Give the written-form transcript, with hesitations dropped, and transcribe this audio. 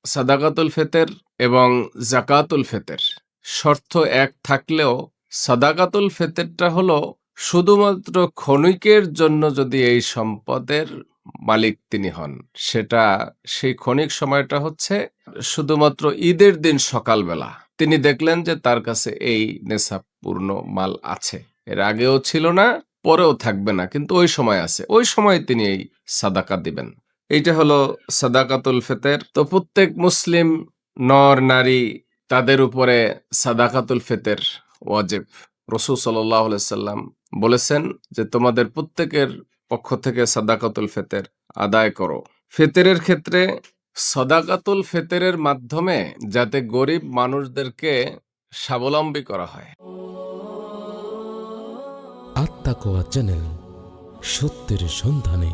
সাদাকাতুল ফিতর এবং যাকাতুল ফিতর শর্ত এক থাকলেও সাদাকাতুল ফিতরটা হলো শুধুমাত্র ক্ষণিকের জন্য যদি এই সম্পদের মালিক তিনি হন, সেটা সেই ক্ষণিক সময়টা হচ্ছে শুধুমাত্র ঈদের দিন সকালবেলা তিনি দেখলেন যে তার কাছে এই নেশাব পূর্ণ মাল আছে, এর আগেও ছিল না, পরেও থাকবে না, কিন্তু ওই সময় আছে, ওই সময় তিনি এই সাদাকা দিবেন। এইটা হলো সাদাকাতুল ফিতর। তো প্রত্যেক মুসলিম নর নারী তাদের উপরে সাদাকাতুল ফিতর ওয়াজিব। রাসূল সাল্লাল্লাহু আলাইহি সাল্লাম বলেছেন যে তোমাদের প্রত্যেকের পক্ষ থেকে সাদাকাতুল ফিতর আদায় করো। ফিতরের ক্ষেত্রে সাদাকাতুল ফিতরের মাধ্যমে যাতে গরিব মানুষদেরকে স্বাবলম্বী করা হয়। আত্মাকোয়া চ্যানেল, সত্যের সন্ধানে।